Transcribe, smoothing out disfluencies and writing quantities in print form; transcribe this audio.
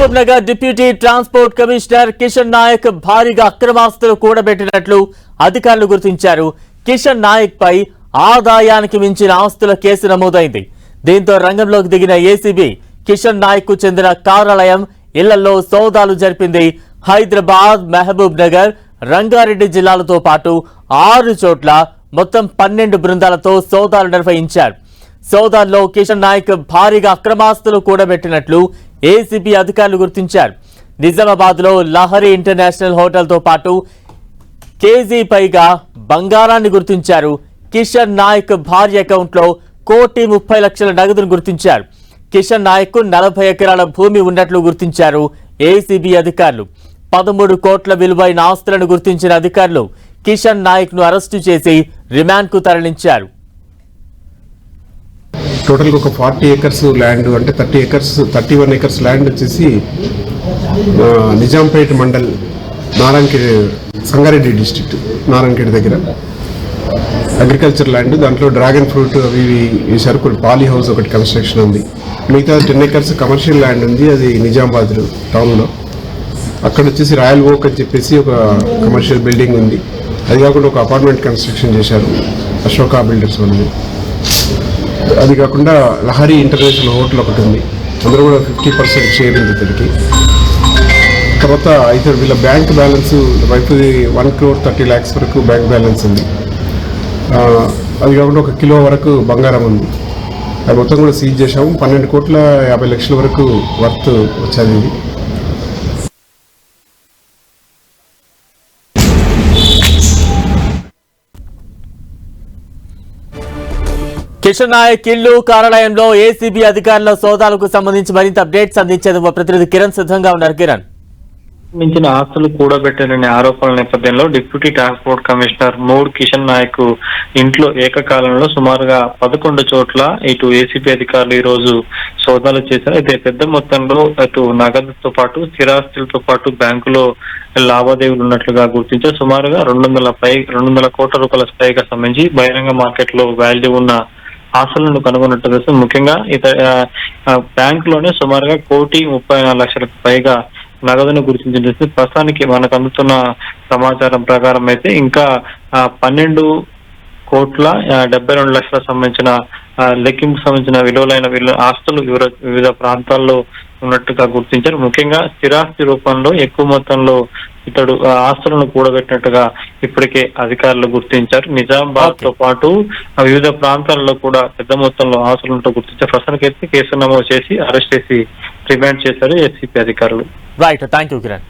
Mahabub Nagar deputy transport commissioner Kishan Nayak భారీగా అక్రమాస్తులు కూడబెట్టినట్లు అధికారులు గుర్తించారు. కిషన్ నాయక్ పై ఆదాయానికి మించిన ఆస్తుల కేసు నమోదైంది. దీంతో రంగంలోకి దిగిన ఏసీబీ కిషన్ నాయక్ కు చెందిన కార్యాలయం, ఇళ్లలో సోదాలు జరిపింది. హైదరాబాద్, మహబూబ్ నగర్, రంగారెడ్డి జిల్లాలతో పాటు 6 చోట్ల మొత్తం 12 బృందాలతో సోదాలు నిర్వహించారు. సోదాల్లో కిషన్ నాయక్ భారీగా అక్రమాస్తులు కూడబెట్టినట్లు ఏసీబీ అధికారులు గుర్తించారు. నిజామాబాద్ లో లహరి ఇంటర్నేషనల్ హోటల్ తో పాటు కేజీ పైగా బంగారాన్ని గుర్తించారు. కిషన్ నాయక్ భార్య అకౌంట్ లో 1,30,00,000 నగదును గుర్తించారు. కిషన్ నాయక్ కు 40 ఎకరాల భూమి ఉన్నట్లు గుర్తించారు ఏసీబీ అధికారులు. 13 కోట్ల విలువైన ఆస్తులను గుర్తించిన అధికారులు కిషన్ నాయక్ ను అరెస్టు చేసి రిమాండ్ కు తరలించారు. టోటల్ ఒక 40 ఏకర్స్ ల్యాండ్ అంటే 31 ఏకర్స్ ల్యాండ్ వచ్చేసి నిజాంపేట మండల్ నారాయణఖేడ్ సంగారెడ్డి డిస్ట్రిక్ట్ నారాయణఖేడ్ దగ్గర అగ్రికల్చర్ ల్యాండ్. దాంట్లో డ్రాగన్ ఫ్రూట్ అవి వేశారు. పాలీ హౌస్ ఒకటి కన్స్ట్రక్షన్ ఉంది. మిగతా 10 ఏకర్స్ కమర్షియల్ ల్యాండ్ ఉంది. అది నిజామాబాద్ టౌన్లో. అక్కడ వచ్చేసి రాయల్ ఓక్ అని చెప్పేసి ఒక కమర్షియల్ బిల్డింగ్ ఉంది. అది కాకుండా ఒక అపార్ట్మెంట్ కన్స్ట్రక్షన్ చేశారు అశోక బిల్డర్స్ వాళ్ళు. అది కాకుండా లహరి ఇంటర్నేషనల్ హోటల్ ఒకటి ఉంది. అందరూ కూడా 50% షేర్ ఉంది ఇతనికి. తర్వాత అయితే వీళ్ళ బ్యాంక్ బ్యాలెన్స్ వైపుది 1,30,00,000 వరకు బ్యాంక్ బ్యాలెన్స్ ఉంది. అది కాకుండా 1 కిలో వరకు బంగారం ఉంది. అది మొత్తం కూడా సీజ్ చేశాము. 12,50,00,000 వరకు వర్త్ వచ్చేది ఇది. కిషన్ నాయక్ ఇల్లు, కార్యాలయంలో ఏసీబీ అధికారుల సోదాలకు సంబంధించి మరింత అప్డేట్స్ అందించేందుకు ప్రతినిధి కిరణ్ సిద్ధంగా ఉన్నారు. కిరణ్, మించిన ఆస్తులు కూడబెట్టారనే ఆరోపణల నేపథ్యంలో deputy transport commissioner Mude Kishan Nayak ఇంట్లో ఏకకాలంలో సుమారుగా 11 చోట్ల ఇటు ఏసీబీ అధికారులు ఈ రోజు సోదాలు చేశారు. అయితే పెద్ద మొత్తంలో అటు నగదుతో పాటు స్థిరాస్తులతో పాటు బ్యాంకులో లావాదేవీలు ఉన్నట్లుగా గుర్తించారు. సుమారుగా 200 కోట్ల రూపాయల పైగా సంబంధించి బహిరంగ మార్కెట్ లో వాల్యూ ఉన్న ఆస్తులను కనుగొన్నట్టు తెలుస్తుంది. ముఖ్యంగా బ్యాంకులోనే సుమారుగా 1,34,00,000 పైగా నగదును గుర్తించింది. ప్రస్తుతానికి మనకు అందుతున్న సమాచారం ప్రకారం అయితే ఇంకా 12,72,00,000 సంబంధించిన లెక్కింపుకు సంబంధించిన విలువలైన ఆస్తులు వివిధ ప్రాంతాల్లో ఉన్నట్టుగా గుర్తించారు. ముఖ్యంగా స్థిరాస్తి రూపంలో ఎక్కువ మొత్తంలో ఇతడు ఆస్తులను కూడబెట్టినట్టుగా ఇప్పటికే అధికారులు గుర్తించారు. నిజామాబాద్ తో పాటు వివిధ ప్రాంతాల్లో కూడా పెద్ద మొత్తంలో ఆస్తులతో గుర్తించారు. ప్రస్తుతానికైతే కేసు నమోదు చేసి అరెస్ట్ చేసి రిమాండ్ చేశారు ఏసీబీ అధికారులు. Right, thank you Kiran.